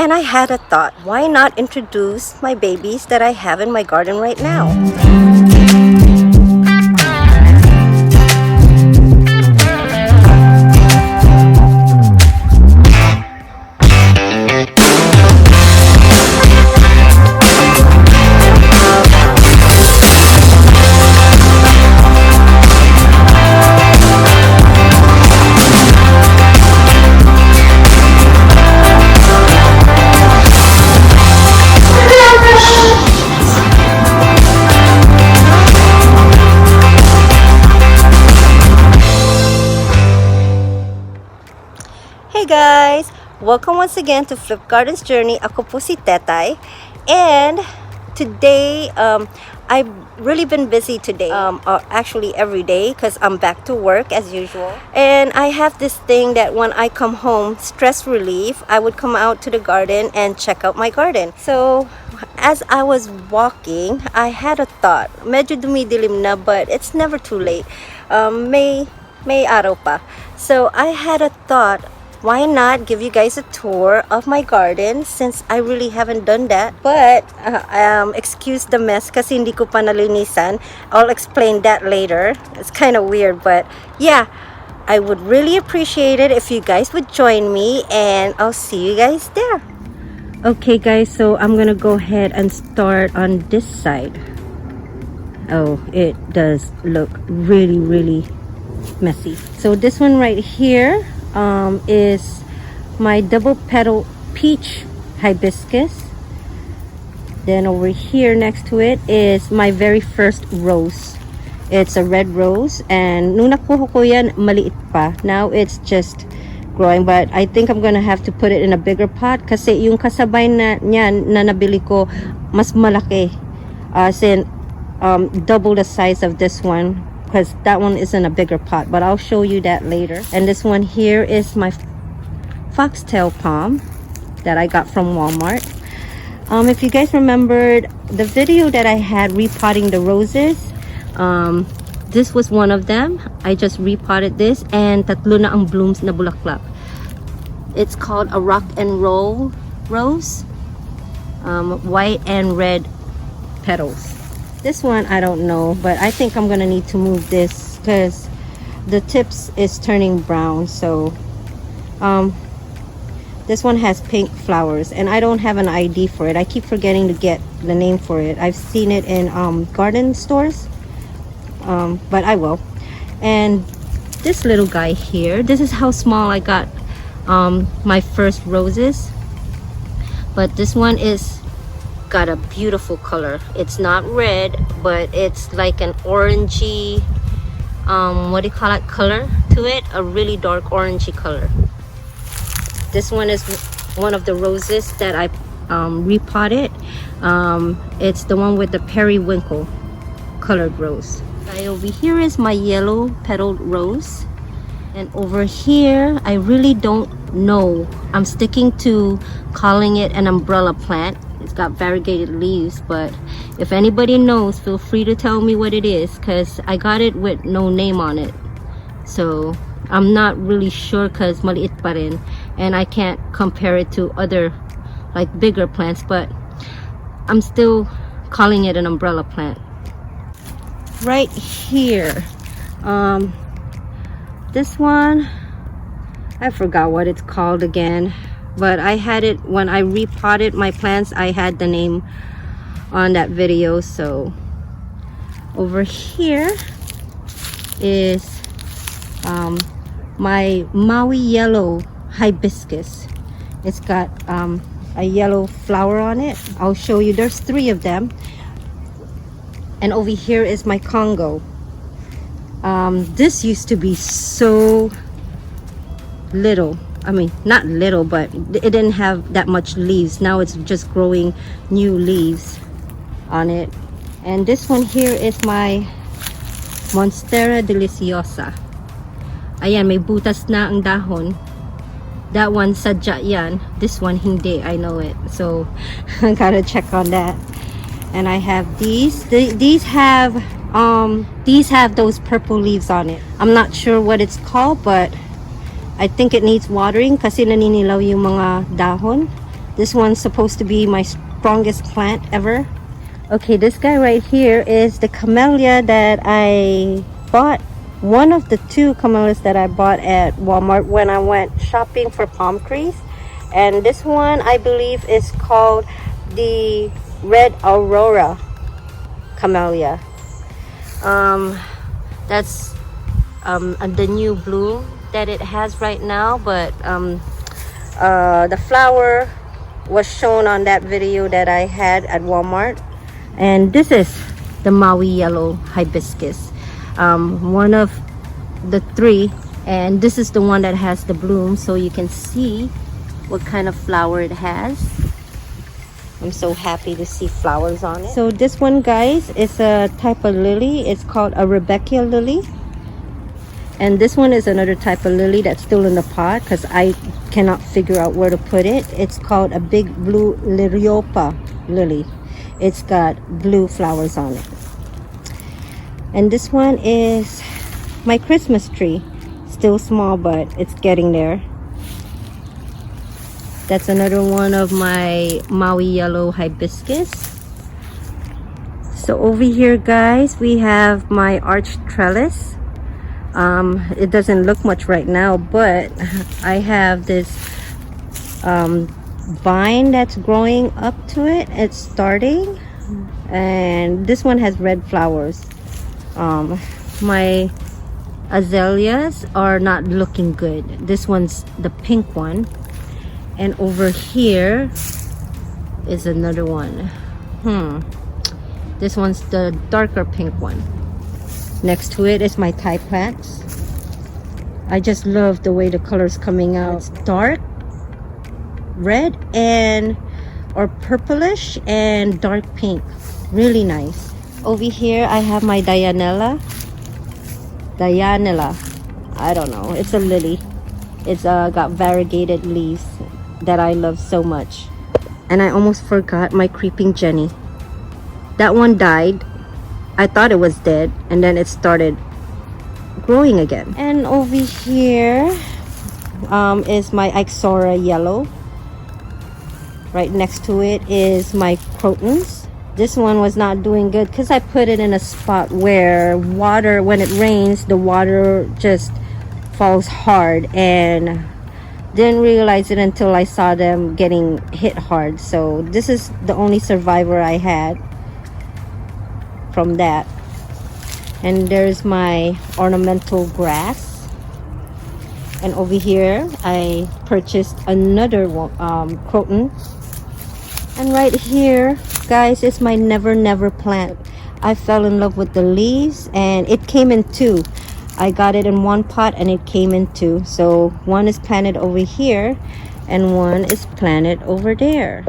And I had a thought, why not introduce my babies that I have in my garden right now? Hey guys! Welcome once again to Flip Gardens Journey. Ako po si Tetay. And today, I've really been busy today. Actually every day, because I'm back to work as usual. And I have this thing that when I come home, stress relief, I would come out to the garden and check out my garden. So, as I was walking, I had a thought. Medyo dumidilim na, but it's never too late. May araw pa. So, I had a thought, why not give you guys a tour of my garden since I really haven't done that. But excuse the mess kasi hindi ko pa nalinisan. I'll explain that later. It's kind of weird, but yeah, I would really appreciate it if you guys would join me, and I'll see you guys there. Okay guys, so I'm gonna go ahead and start on this side. Oh, it does look really messy. So this one right here is my double petal peach hibiscus. Then over here next to it is my very first rose. It's a red rose, and nung nakuha ko yan, maliit pa. Now it's just growing, but I think I'm gonna have to put it in a bigger pot kasi yung kasabay na niyan na nabili ko mas malaki, double the size of this one, because that one is in a bigger pot, but I'll show you that later. And this one here is my Foxtail Palm that I got from Walmart. If you guys remembered the video that I had repotting the roses, this was one of them. I just repotted this, and tatlo na ang blooms na bulaklak. It's called a rock and roll rose, white and red petals. This one I don't know, but I think I'm gonna need to move this because the tips is turning brown. So this one has pink flowers, and I don't have an ID for it. I keep forgetting to get the name for it. I've seen it in garden stores, but I will. And this little guy here, this is how small I got my first roses, but this one is got a beautiful color. It's not red, but it's like an orangey, what do you call it, color to it, a really dark orangey color. This one is one of the roses that I repotted. It's the one with the periwinkle colored rose. Over here is my yellow petaled rose, and over here I really don't know. I'm sticking to calling it an umbrella plant. It's got variegated leaves, but if anybody knows, feel free to tell me what it is, because I got it with no name on it. So I'm not really sure because maliit pa rin, and I can't compare it to other like bigger plants, but I'm still calling it an umbrella plant. Right here, this one, I forgot what it's called again, but I had it when I repotted my plants. I had the name on that video. So over here is my Maui yellow hibiscus. It's got a yellow flower on it. I'll show you. There's 3 of them. And over here is my Congo. This used to be so little. I mean, not little, but it didn't have that much leaves. Now it's just growing new leaves on it. And this one here is my Monstera Deliciosa. Ayan, may butas na ang dahon. That one sadya yan. This one hindi. I know it. So I gotta check on that. And I have these. These have those purple leaves on it. I'm not sure what it's called, but I think it needs watering kasi naninilaw yung mga dahon. This one's supposed to be my strongest plant ever. Okay, this guy right here is the camellia that I bought. One of the two camellias that I bought at Walmart when I went shopping for palm trees. And this one I believe is called the red Aurora Camellia. That's the new bloom that it has right now, but the flower was shown on that video that I had at Walmart. And this is the Maui yellow hibiscus, one of the three, and this is the one that has the bloom, so you can see what kind of flower it has. I'm so happy to see flowers on it. So this one, guys, is a type of lily. It's called a Rebecca lily. And this one is another type of lily that's still in the pot because I cannot figure out where to put it. It's called a big blue Lyrica lily. It's got blue flowers on it. And this one is my Christmas tree. Still small, but it's getting there. That's another one of my Maui yellow hibiscus. So over here, guys, we have my arch trellis. It doesn't look much right now, but I have this vine that's growing up to it. It's starting, and this one has red flowers. My azaleas are not looking good. This one's the pink one, and over here is another one. This one's the darker pink one. Next to it is my Thai plants. I just love the way the colors coming out. It's dark red and or purplish and dark pink. Really nice. Over here I have my Dianella. I don't know. It's a lily. It's got variegated leaves that I love so much. And I almost forgot my creeping Jenny. That one died. I thought it was dead, and then it started growing again. And over here is my Ixora yellow. Right next to it is my Crotons. This one was not doing good because I put it in a spot where water, when it rains, the water just falls hard, and didn't realize it until I saw them getting hit hard. So this is the only survivor I had from that. And there's my ornamental grass. And over here I purchased another croton. And right here, guys, is my never plant. I fell in love with the leaves, and it came in two. I got it in one pot and it came in two. So one is planted over here and one is planted over there.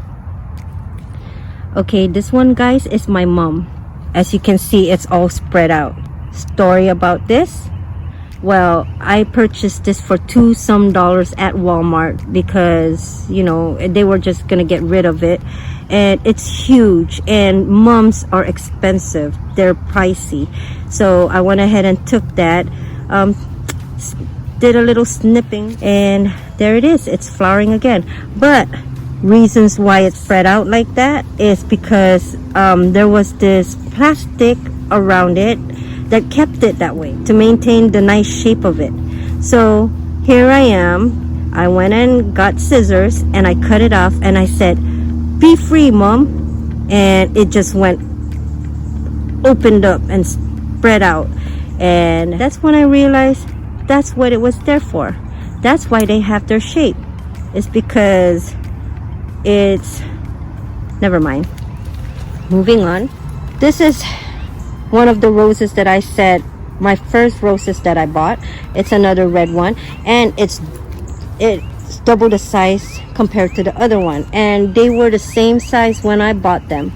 Okay, this one, guys, is my mom. As you can see, it's all spread out. Story about this: well, I purchased this for $2 at Walmart because, you know, they were just gonna get rid of it, and it's huge, and mums are expensive, they're pricey. So I went ahead and took that, did a little snipping, and there it is. It's flowering again. But reasons why it's spread out like that is because there was this plastic around it that kept it that way to maintain the nice shape of it. So here I am. I went and got scissors and I cut it off, and I said, "Be free, Mom," and it just opened up and spread out. And that's when I realized that's what it was there for. That's why they have their shape. It's because it's, never mind, moving on. This is one of the roses that I said, my first roses that I bought. It's another red one, and it's double the size compared to the other one, and they were the same size when I bought them.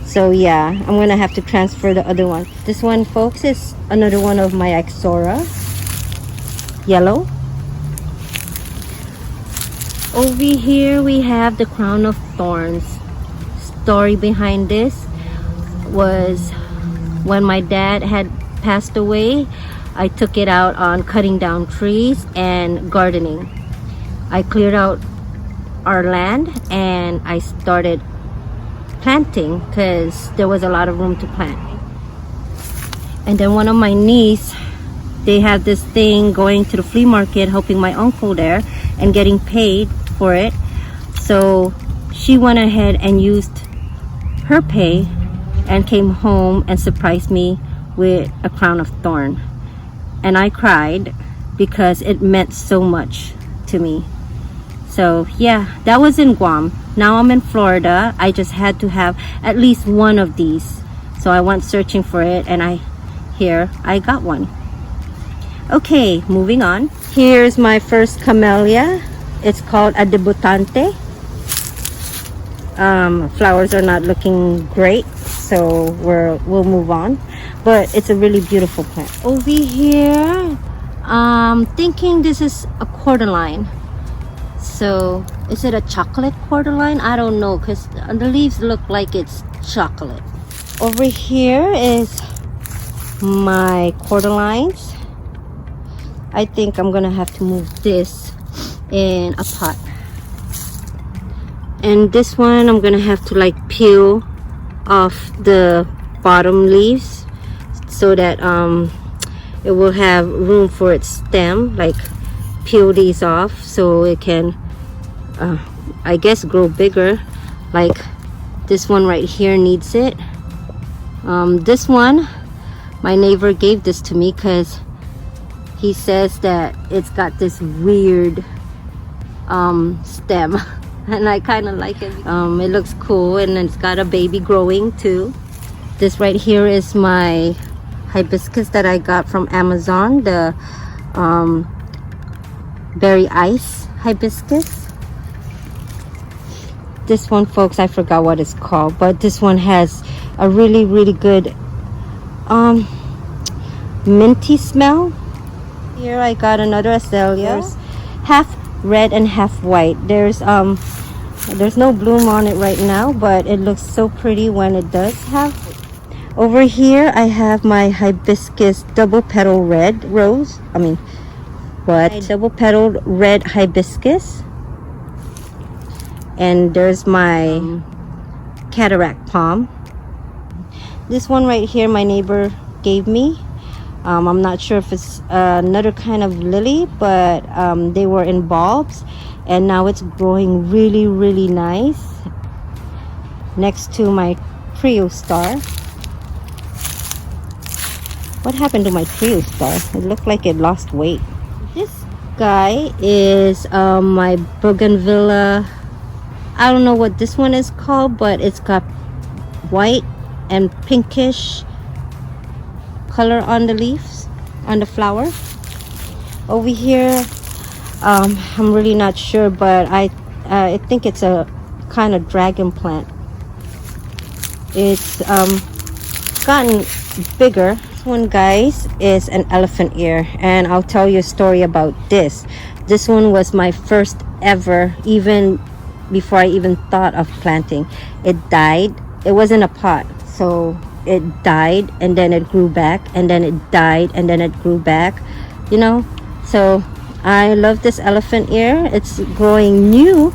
So yeah, I'm gonna have to transfer the other one. This one, folks, is another one of my Ixora yellow. Over here we have the crown of thorns. Story behind this was when my dad had passed away, I took it out on cutting down trees and gardening. I cleared out our land and I started planting because there was a lot of room to plant. And then one of my niece, they have this thing going to the flea market, helping my uncle there and getting paid for it. So she went ahead and used her pay and came home and surprised me with a crown of thorn. And I cried because it meant so much to me. So yeah, that was in Guam. Now I'm in Florida. I just had to have at least one of these. So I went searching for it and I got one. Okay, moving on. Here's my first camellia. It's called a debutante. Flowers are not looking great, so we'll move on. But it's a really beautiful plant. Over here, thinking this is a cordyline. So is it a chocolate cordyline? I don't know, because the leaves look like it's chocolate. Over here is my cordylines. I think I'm gonna have to move this in a pot. And this one I'm gonna have to like peel off the bottom leaves so that it will have room for its stem. Like peel these off so it can I guess grow bigger. Like this one right here needs it. This one, my neighbor gave this to me because he says that it's got this weird stem and I kind of like it. It looks cool and it's got a baby growing too. This right here is my hibiscus that I got from Amazon, the berry ice hibiscus. This one, folks, I forgot what it's called, but this one has a really good minty smell. Here I got another azalea, half red and half white. There's no bloom on it right now, but it looks so pretty when it does have. Over here I have my hibiscus double petal red rose. Double petaled red hibiscus. And there's my cataract palm. This one right here my neighbor gave me. I'm not sure if it's another kind of lily, but they were in bulbs and now it's growing really nice next to my trio star. What happened to my trio star? It looked like it lost weight. This guy is my bougainvillea. I don't know what this one is called, but it's got white and pinkish color on the leaves, on the flower. Over here, I'm really not sure, but I think it's a kind of dragon plant. It's gotten bigger. This one, guys, is an elephant ear, and I'll tell you a story about this. This one was my first ever, even before I even thought of planting. It died. It was in a pot, so it died and then it grew back, and then it died and then it grew back, you know. So I love this elephant ear. It's growing new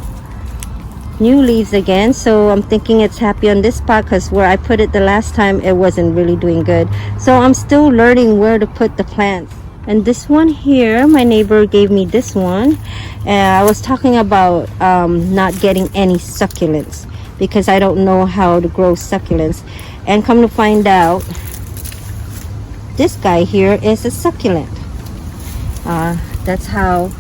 leaves again, so I'm thinking it's happy on this spot because where I put it the last time it wasn't really doing good. So I'm still learning where to put the plants. And this one here, my neighbor gave me this one. I was talking about not getting any succulents because I don't know how to grow succulents, and come to find out, this guy here is a succulent. That's how.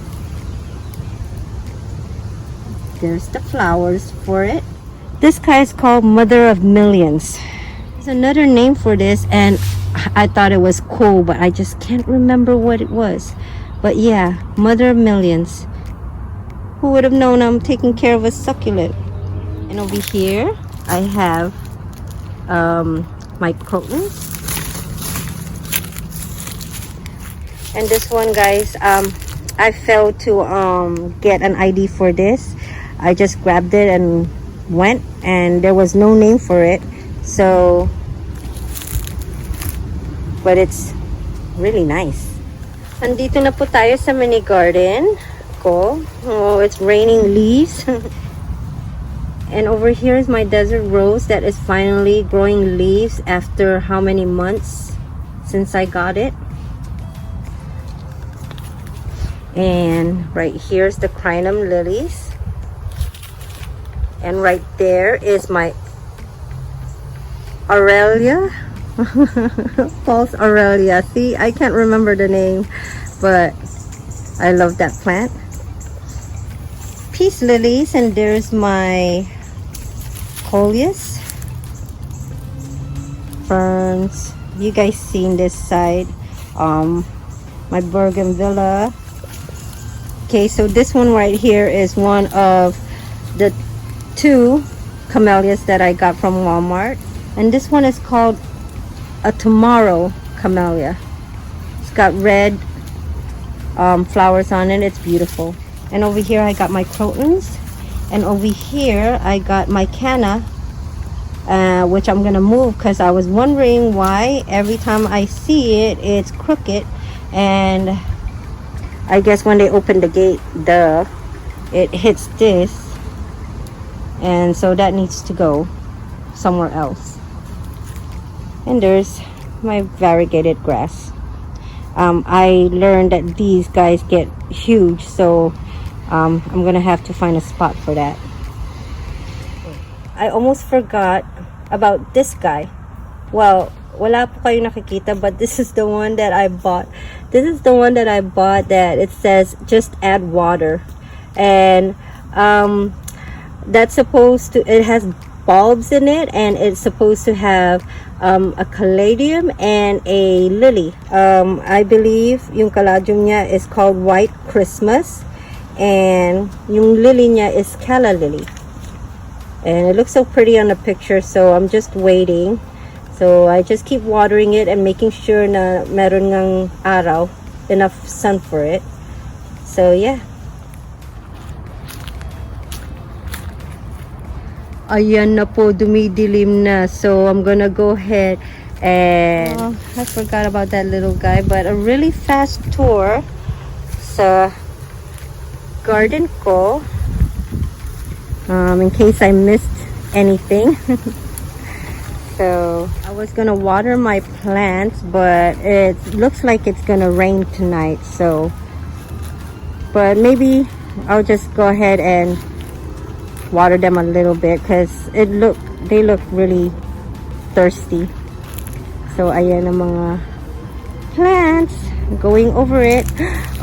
There's the flowers for it. This guy is called Mother of Millions. There's another name for this, and I thought it was cool, but I just can't remember what it was. But yeah, Mother of Millions. Who would have known I'm taking care of a succulent? And over here I have my Crotons. And this one, guys, I failed to get an ID for this. I just grabbed it and went, and there was no name for it. So, but it's really nice. Andito na po tayo sa mini garden. ko. Oh, it's raining leaves. And over here is my desert rose that is finally growing leaves after how many months since I got it. And right here is the crinum lilies. And right there is my Aurelia. False Aurelia. See, I can't remember the name, but I love that plant. Peace lilies, and there's my coleus, ferns. You guys seen this side. My bougainvillea. Okay, so this one right here is one of the 2 camellias that I got from Walmart, and this one is called a tomorrow camellia. It's got red flowers on it. It's beautiful. And over here I got my crotons, and over here I got my canna, which I'm gonna move because I was wondering why every time I see it it's crooked, and I guess when they open the gate it hits this, and so that needs to go somewhere else. And there's my variegated grass. I learned that these guys get huge, so I'm gonna have to find a spot for that. I almost forgot about this guy. Well, wala po kayo nakikita, but this is the one that I bought. This is the one that I bought that it says just add water, and that's supposed to, it has bulbs in it, and it's supposed to have a caladium and a lily. I believe yung caladium niya is called White Christmas, and yung lily niya is calla lily, and it looks so pretty on the picture. So I'm just waiting. So I just keep watering it and making sure na meron ngang araw, enough sun for it. So yeah. Ayan na po, dumidilim na. So I'm gonna go ahead and I forgot about that little guy, but a really fast tour sa garden ko, in case I missed anything. So I was gonna water my plants, but it looks like it's gonna rain tonight, so but maybe I'll just go ahead and water them a little bit because they look really thirsty. So ayan ang mga plants, going over it.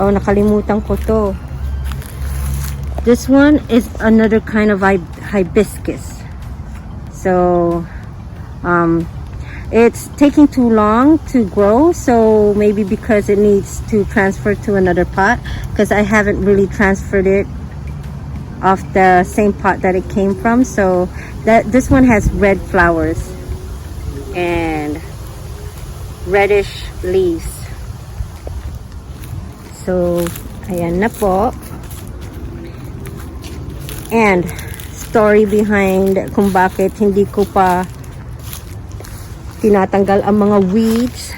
Oh, nakalimutan ko to. This one is another kind of hibiscus. So it's taking too long to grow, so maybe because it needs to transfer to another pot, because I haven't really transferred it off the same pot that it came from. So this one has red flowers and reddish leaves. So ayan na po. And story behind kung bakit hindi ko pa tinatanggal ang mga weeds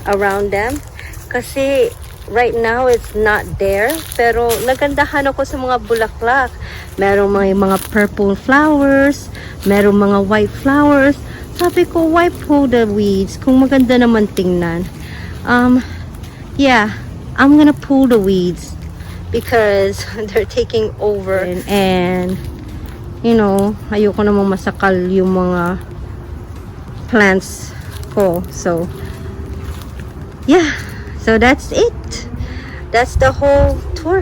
around them, kasi right now it's not there, pero nagandahan ako sa mga bulaklak. Merong mga purple flowers, merong mga white flowers. Sabi ko, why pull the weeds kung maganda naman tingnan? Yeah, I'm gonna pull the weeds because they're taking over, and you know, ayoko namang masakal yung mga plants ko. So yeah, so that's it. That's the whole tour.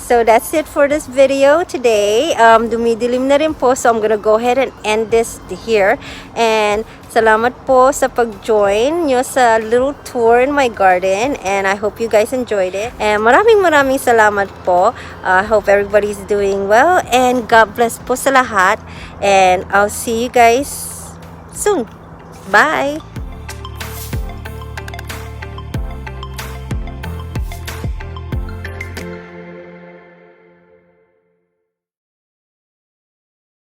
So that's it for this video today. Dumidilim na rin po, so I'm gonna go ahead and end this here. And salamat po sa pag-join nyo sa little tour in my garden, and I hope you guys enjoyed it. And maraming salamat po. I hope everybody's doing well, and God bless po sa lahat. And I'll see you guys soon. Bye!